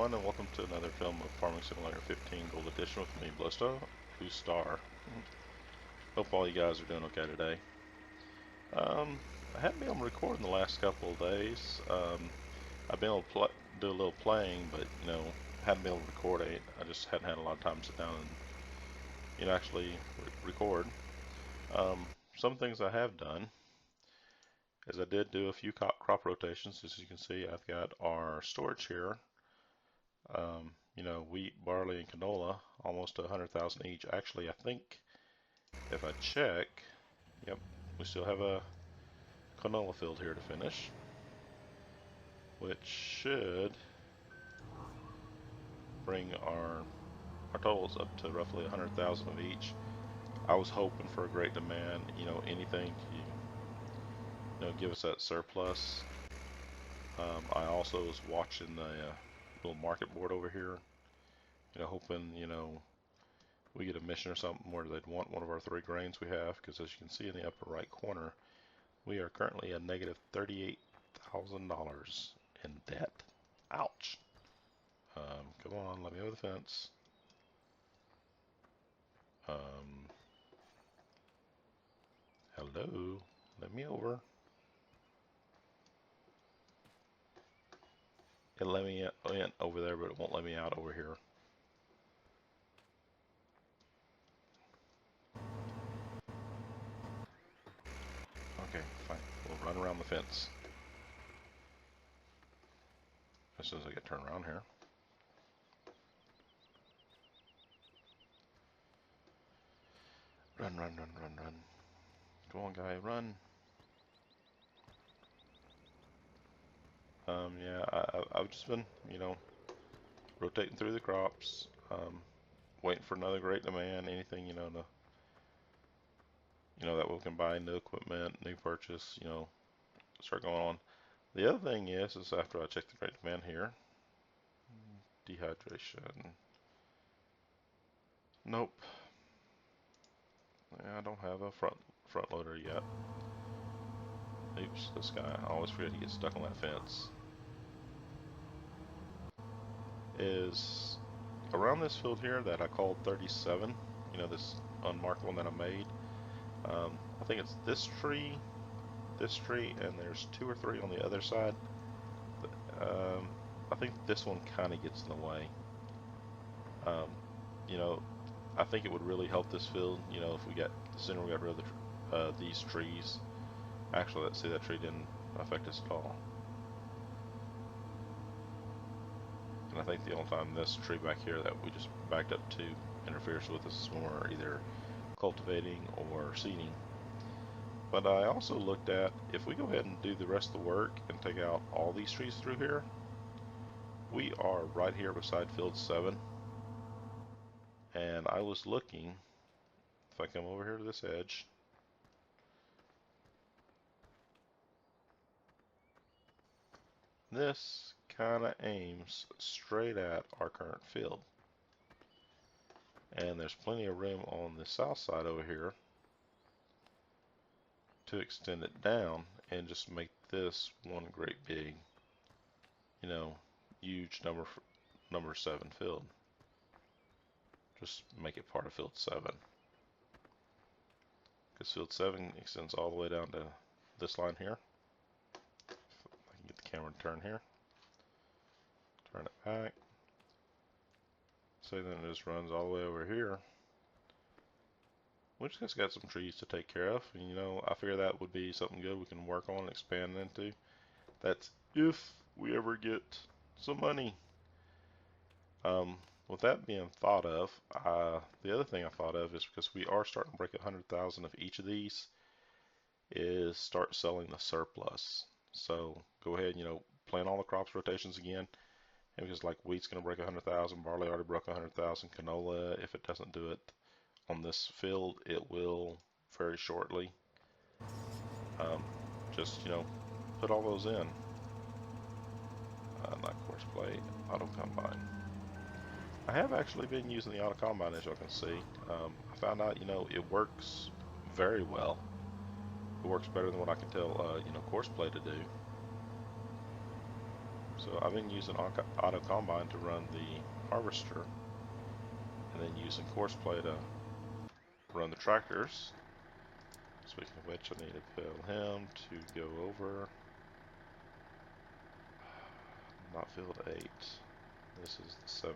everyone, and welcome to another film of Farming Simulator 15 Gold Edition with me, Bluestar. Hope all you guys are doing okay today. I haven't been able to record in the last couple of days. I've been able to do a little playing, but haven't been able to record it. I just hadn't had a lot of time to sit down and actually record. Some things I have done is I did do a few crop rotations. As you can see, I've got our storage here. Wheat, barley, and canola, almost 100,000 each. Actually, I think if I check, yep, we still have a canola field here to finish, which should bring our totals up to roughly 100,000 of each. I was hoping for a great demand, anything to, give us that surplus. I also was watching the little market board over here, hoping, we get a mission or something where they'd want one of our 3 grains we have, because as you can see in the upper right corner, we are currently at negative $38,000 in debt. Ouch. Come on, let me over the fence. Hello, let me over. It let me in over there, but it won't let me out over here. Okay, fine. We'll run around the fence. As soon as I get turned around here. Run, run, run, run, run. Come on, guy, run. Yeah, I've just been, rotating through the crops, waiting for another great demand, anything, that we can buy, new equipment, new purchase, start going on. The other thing is after I check the great demand here, dehydration. Nope. Yeah, I don't have a front loader yet. Oops, this guy, I always forget he gets stuck on that fence. Is around this field here that I called 37, this unmarked one that I made. I think it's this tree, and there's 2 or 3 on the other side. I think this one kind of gets in the way. I think it would really help this field, if we got, the sooner we got rid of these trees. Actually, let's see, that tree didn't affect us at all. And I think the only time this tree back here that we just backed up to interferes with us is when we're either cultivating or seeding. But I also looked at, if we go ahead and do the rest of the work and take out all these trees through here, we are right here beside field 7. And I was looking, if I come over here to this edge, this kind of aims straight at our current field. And there's plenty of room on the south side over here to extend it down and just make this one great big, huge number 7 field. Just make it part of field 7. Because field 7 extends all the way down to this line here. If I can get the camera to turn here. Turn it back. So then it just runs all the way over here. We just got some trees to take care of. And, I figure that would be something good we can work on and expand into. That's if we ever get some money. With that being thought of, the other thing I thought of is, because we are starting to break 100,000 of each of these, is start selling the surplus. So go ahead, plan all the crops rotations again. And because like wheat's going to break 100,000, barley already broke 100,000, canola, if it doesn't do it on this field, it will very shortly. Just, put all those in. Not course plate, auto combine. I have actually been using the auto combine, as you can see. I found out, it works very well. It works better than what I can tell, course play to do. So So I've been using Auto Combine to run the harvester, and then using Courseplay to run the tractors. Speaking of which, I need to tell him to go over, not field 8. This is the 7.5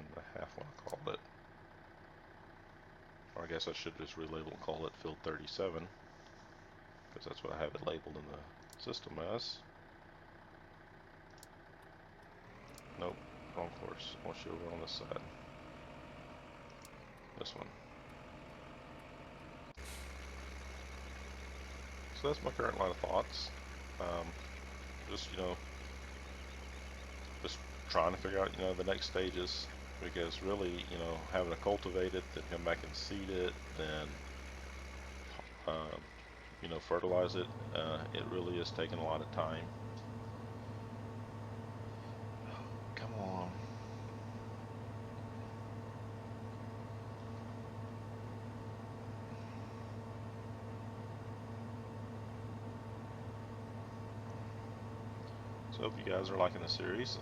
one I called it. Or I guess I should just relabel and call it field 37, because that's what I have it labeled in the system as. Nope, wrong course. I want you over on this side. This one. So that's my current line of thoughts. Just, just trying to figure out, the next stages. Because really, having to cultivate it, then come back and seed it, then, fertilize it, it really is taking a lot of time. Come on. So hope you guys are liking the series.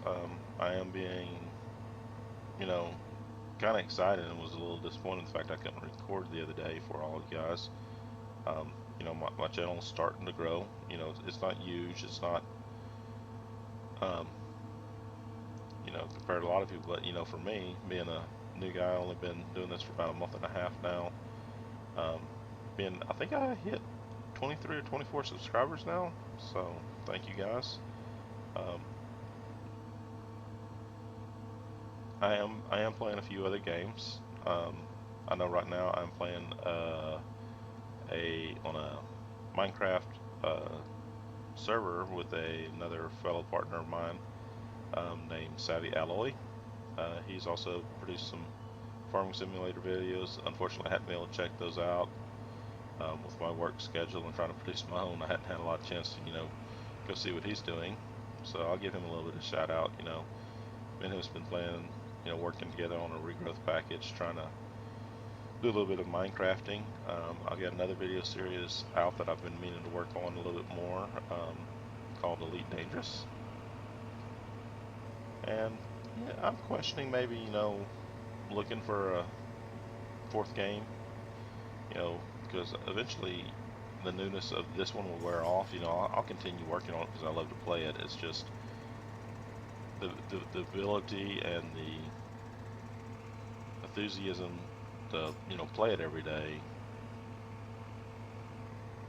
I am being, kind of excited and was a little disappointed in the fact I couldn't record the other day for all of you guys. My channel is starting to grow. It's not huge. It's not, compared to a lot of people, but, for me, being a new guy, I've only been doing this for about a month and a half now. I think I hit 23 or 24 subscribers now, so thank you guys. I am playing a few other games. I know right now I'm playing on a Minecraft server with another fellow partner of mine named Savvy Alloy. He's also produced some farming simulator videos. Unfortunately, I hadn't been able to check those out with my work schedule and trying to produce my own. I hadn't had a lot of chance to go see what he's doing. So I'll give him a little bit of shout out. Me and him has been playing, working together on a regrowth package, trying to do a little bit of Minecrafting. I've got another video series out that I've been meaning to work on a little bit more, called Elite Dangerous. And yeah, I'm questioning maybe, looking for a 4th game, because eventually the newness of this one will wear off. I'll continue working on it because I love to play it. It's just the ability and the enthusiasm to play it every day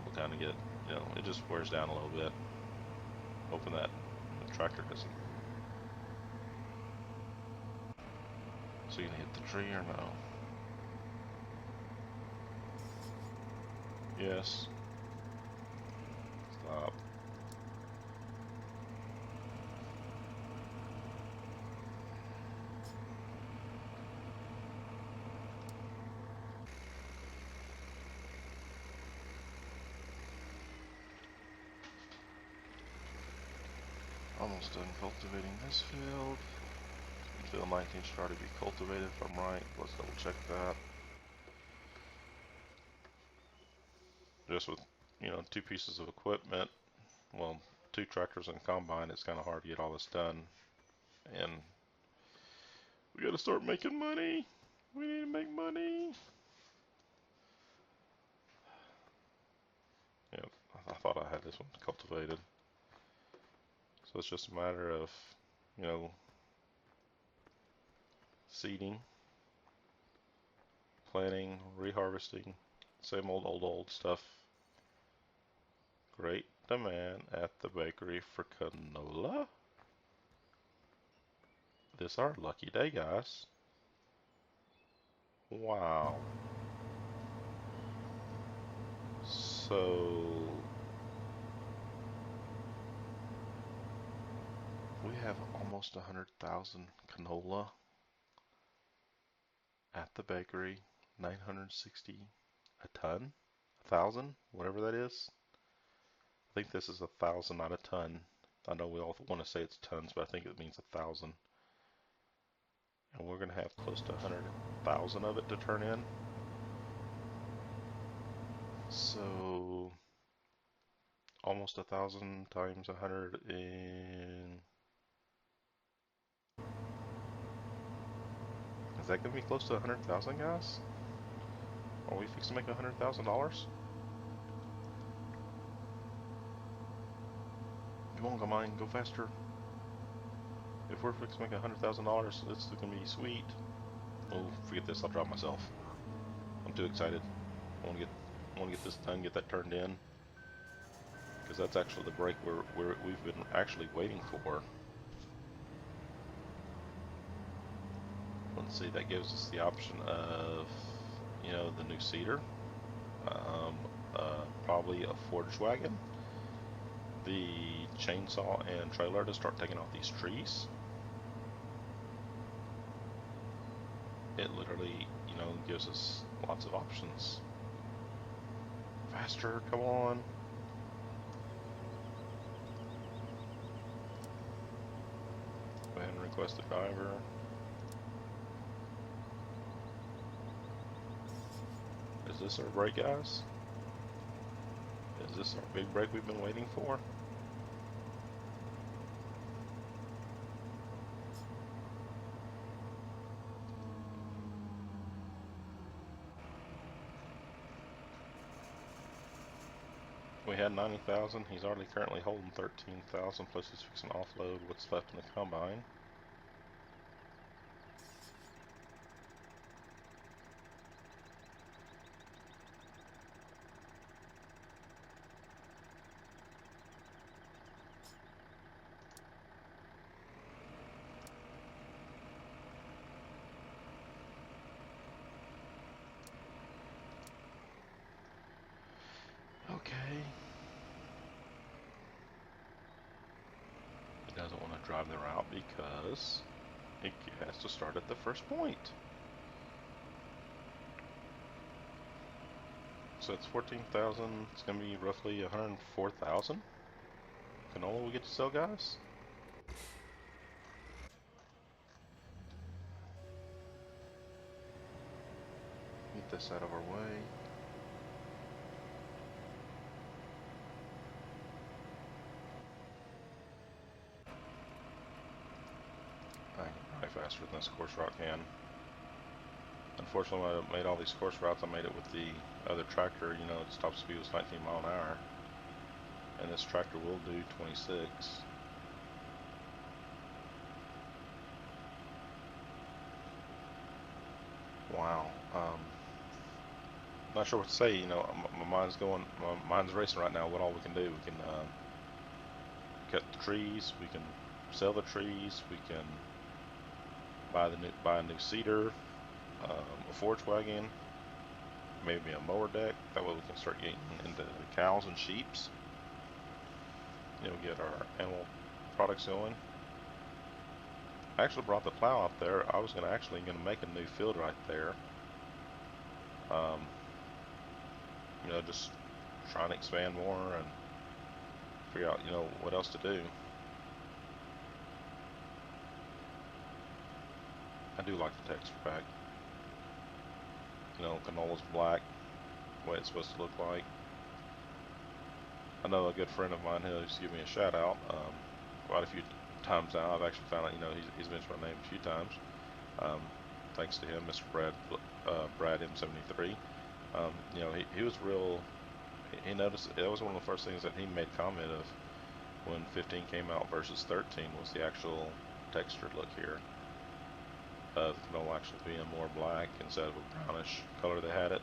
will kind of get, it just wears down a little bit. Hoping that the tractor doesn't. So you gonna hit the tree or no? Yes. Stop. Almost done cultivating this field. Field 19 should already be cultivated if I'm right. Let's double check that. Just with, 2 pieces of equipment, well, 2 tractors and a combine, it's kind of hard to get all this done. And we gotta start making money. We need to make money. Yeah, I thought I had this one cultivated. So it's just a matter of, seeding, planting, reharvesting, same old stuff. Great demand at the bakery for canola. This our lucky day, guys. Wow. So we have almost 100,000 canola at the bakery. 960 a ton, 1,000, whatever that is. I think this is 1,000, not a ton. I know we all want to say it's tons, but I think it means 1,000. And we're going to have close to 100,000 of it to turn in. So almost 1,000 times 100 in that gonna be close to 100,000, guys? Are we fixing to make $100,000? Come on, come on, go faster. If we're fixing to make $100,000, it's gonna be sweet. Oh, forget this. I'll drop myself. I'm too excited. I want to get this done, get that turned in, because that's actually the break we've been actually waiting for. Let's see. That gives us the option of, you know, the new seeder, probably a forage wagon, the chainsaw and trailer to start taking off these trees. It literally, you know, gives us lots of options. Faster, come on. Go ahead and request the driver. Is this our break, guys? Is this our big break we've been waiting for? We had 90,000. He's already currently holding 13,000, plus he's fixing to offload what's left in the combine. Okay. He doesn't want to drive the route because it has to start at the first point. So it's 14,000. It's going to be roughly 104,000 canola we get to sell, guys. Get this out of our way. I can drive faster than this course route can. Unfortunately, when I made all these course routes, I made it with the other tractor. You know, its top speed was 19 miles an hour. And this tractor will do 26. Wow. Not sure what to say. You know, my mind's racing right now. What all we can do? We can cut the trees. We can sell the trees. We can buy a new seeder, a forage wagon, maybe a mower deck. That way we can start getting into cows and sheeps. You know, get our animal products going. I actually brought the plow out there. I was gonna make a new field right there. You know, just trying to expand more and figure out, you know, what else to do. I do like the texture pack. You know, canola's black, the way it's supposed to look like. I know a good friend of mine who used to give me a shout out quite a few times now. I've actually found out, you know, he's mentioned my name a few times. Thanks to him, Mr. Brad M73. You know, he was real. He noticed that was one of the first things that he made comment of when 15 came out versus 13 was the actual textured look here. The canola actually being more black instead of a brownish color they had it.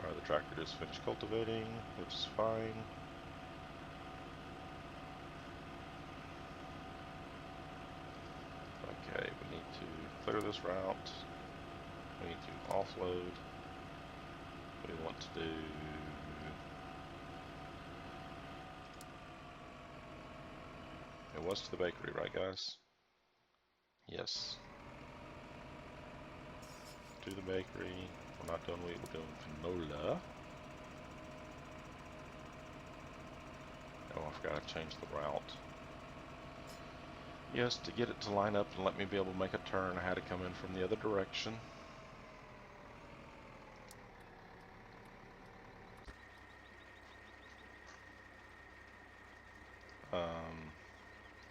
Alright, the tractor just finished cultivating, which is fine. Okay, we need to clear this route. We need to offload. We want to do it was to the bakery, right guys? Yes. To the bakery. We're not done wheat, we're doing canola. Oh, I forgot to change the route. Yes, to get it to line up and let me be able to make a turn, I had to come in from the other direction.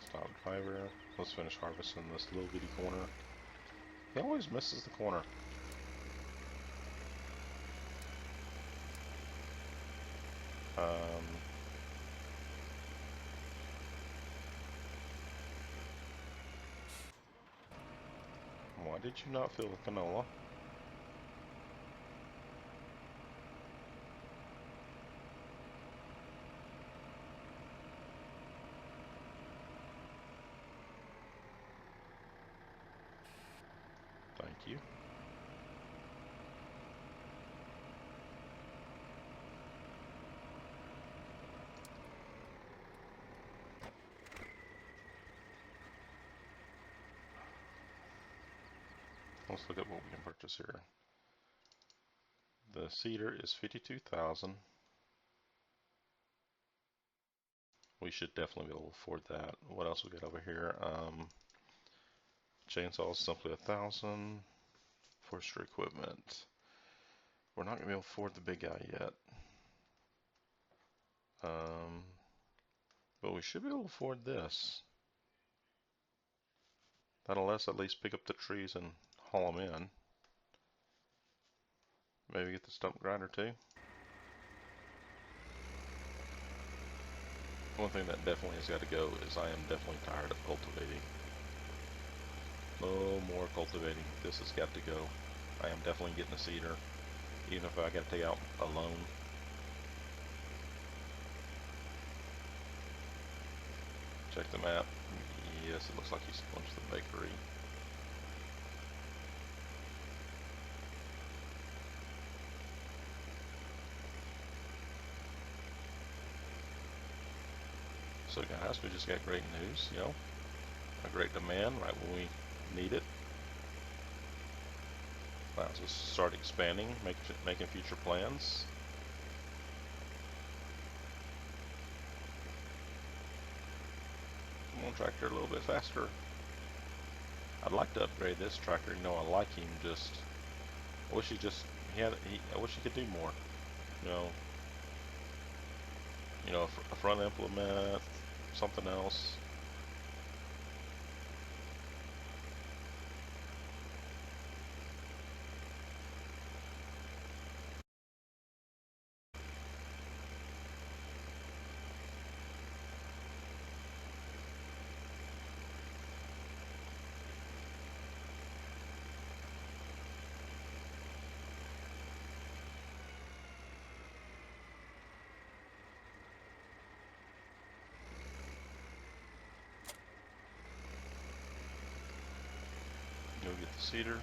Stop driver. Let's finish harvesting this little bitty corner. He always misses the corner. Why did you not fill the canola? Thank you. Let's look at what we can purchase here. The seeder is 52,000. We should definitely be able to afford that. What else we got over here? Chainsaw is simply 1,000. Forestry equipment. We're not gonna be able to afford the big guy yet. But we should be able to afford this. That'll let us at least pick up the trees and haul them in. Maybe get the stump grinder too. One thing that definitely has got to go is I am definitely tired of cultivating. No more cultivating. This has got to go. I am definitely getting a seeder, even if I got to take out a loan. Check the map. Yes, it looks like he's going to the bakery. So guys, we just got great news, you know, a great demand right when we need it. Allows us to start expanding, making future plans. Come on, tractor, a little bit faster. I'd like to upgrade this tractor. You know, I like him. Just, I wish I wish he could do more. You know, a front implement, something else. Go get the seeder.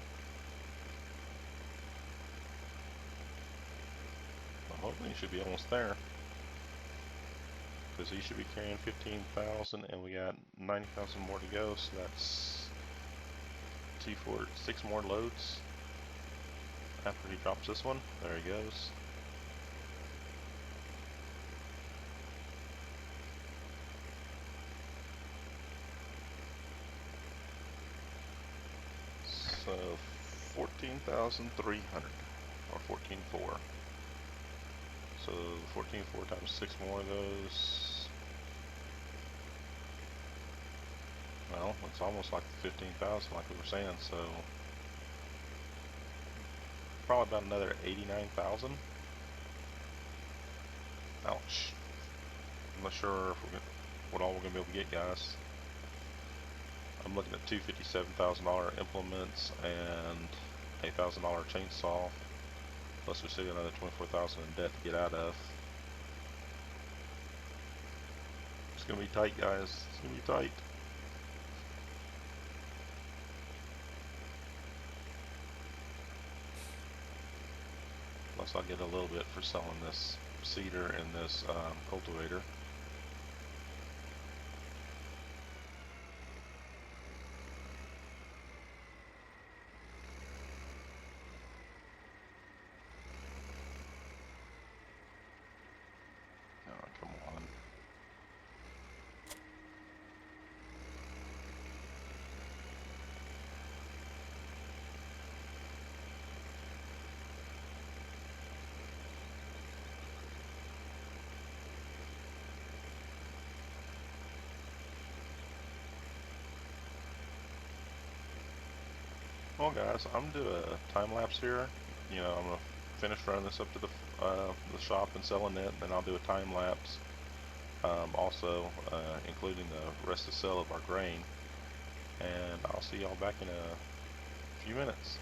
I'm hoping he should be almost there, because he should be carrying 15,000, and we got 90,000 more to go. So that's 6 more loads. After he drops this one, there he goes. So 14,300 or 14.4. So 14.4 times 6 more of those. Well, it's almost like the 15,000 like we were saying, so probably about another 89,000. Ouch. I'm not sure if what all we're going to be able to get, guys. I'm looking at two $57,000 implements and a $1,000 chainsaw. Plus we still got another 24,000 in debt to get out of. It's going to be tight, guys. It's going to be tight. Plus I'll get a little bit for selling this seeder and this cultivator. Oh, come on. Well, guys, I'm gonna do a time lapse here. I'm gonna finish running this up to the shop and selling it, then I'll do a time lapse. Also, including the rest of the sale of our grain, and I'll see y'all back in a few minutes.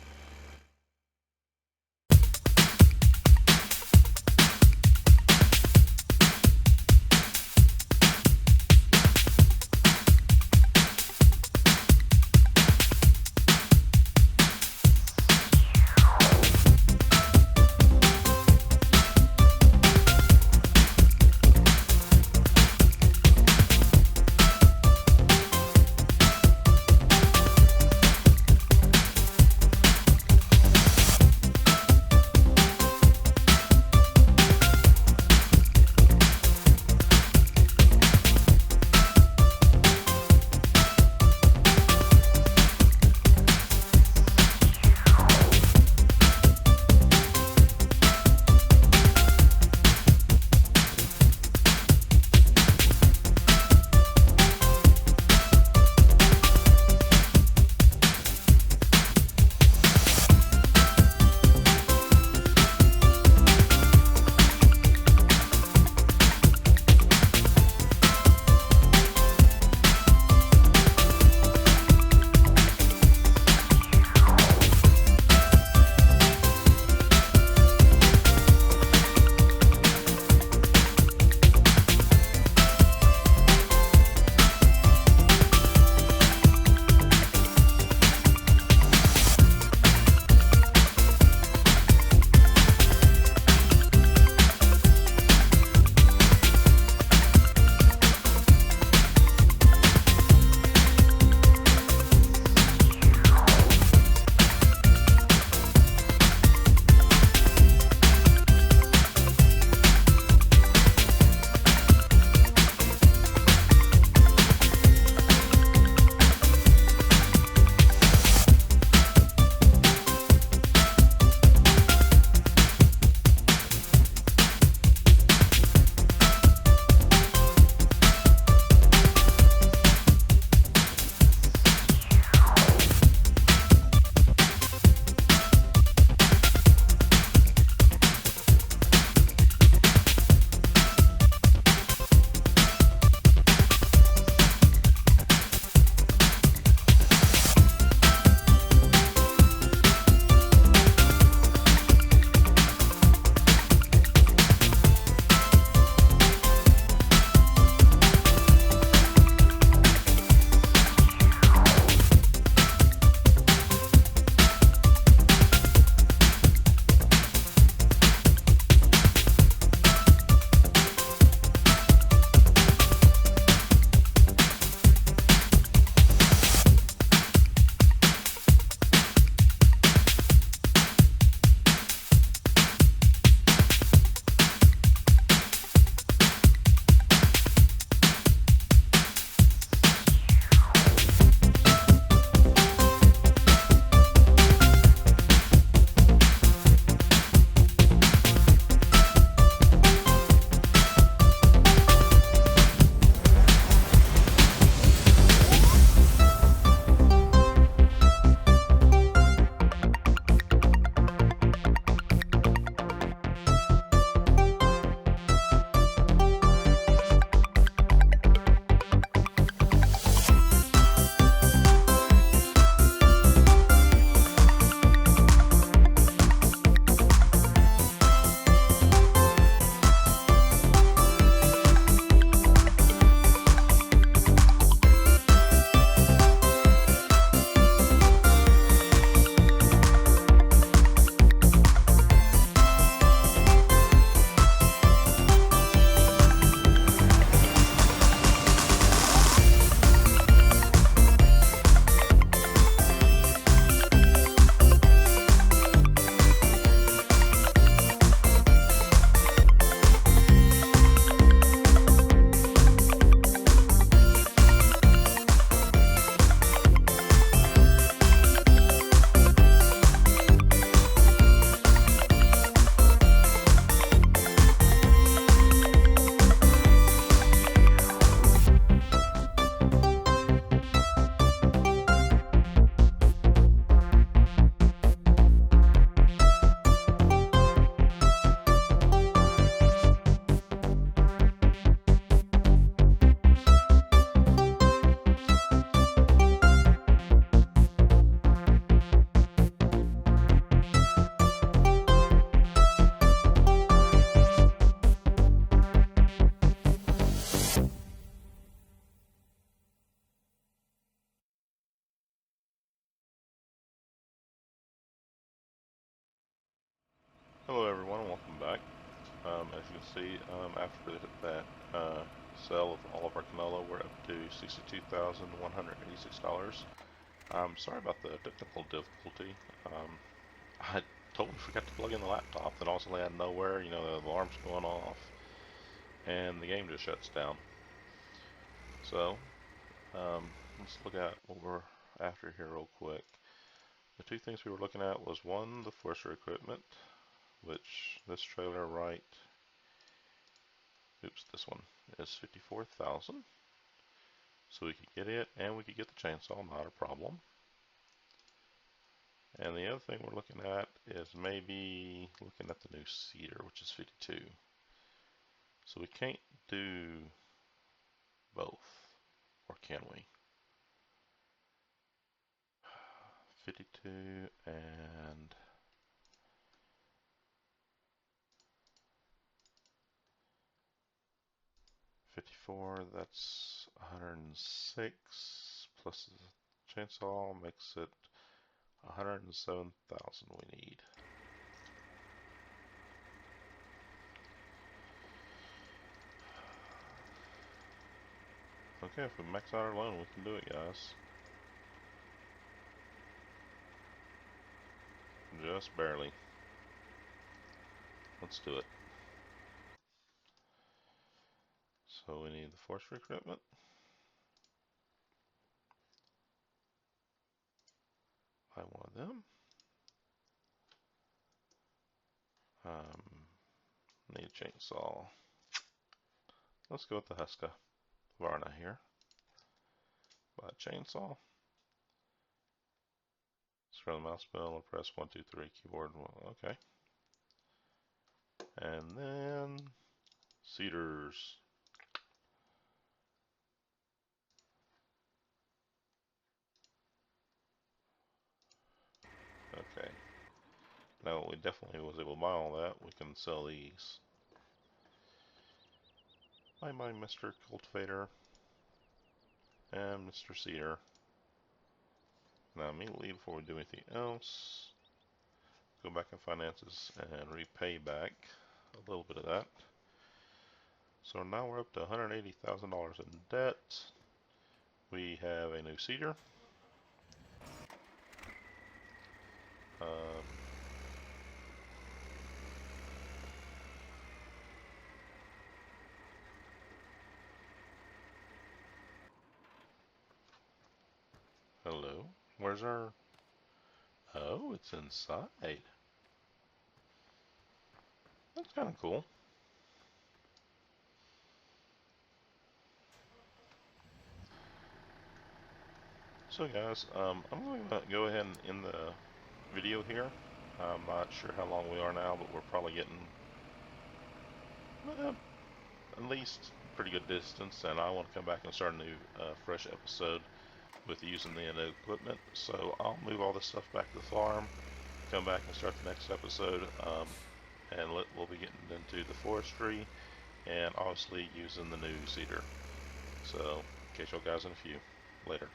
Hello everyone, and welcome back. As you can see, after that sale of all of our canola, we're up to $62,186. I'm sorry about the technical difficulty. I totally forgot to plug in the laptop, and also out of nowhere, you know, the alarm's going off, and the game just shuts down. So, let's look at what we're after here real quick. The two things we were looking at was one, the forestry equipment, which this trailer this one is 54,000. So we could get it, and we could get the chainsaw, not a problem. And the other thing we're looking at is maybe looking at the new seeder, which is 52. So we can't do both, or can we? 52 and 54, that's 106 plus the chainsaw makes it 107,000 we need. Okay, if we max out our loan, we can do it, guys. Just barely. Let's do it. So we need the forestry equipment. Buy one of them. Need a chainsaw. Let's go with the Husqvarna here. Buy a chainsaw. Scroll the mouse wheel and press 1, 2, 3 keyboard. Okay. And then seeders. Okay. Now we definitely was able to buy all that. We can sell these. Bye bye, Mr. Cultivator and Mr. Seeder. Now immediately before we do anything else, go back in finances and repay back a little bit of that. So now we're up to $180,000 in debt. We have a new seeder. Hello. Where's our... Oh, it's inside. That's kind of cool. So guys, I'm going to go ahead and end the video here. I'm not sure how long we are now, but we're probably getting at least pretty good distance, and I want to come back and start a new fresh episode with using the new equipment. So I'll move all this stuff back to the farm, come back and start the next episode, and we'll be getting into the forestry and obviously using the new seeder. So catch y'all guys in a few. Later.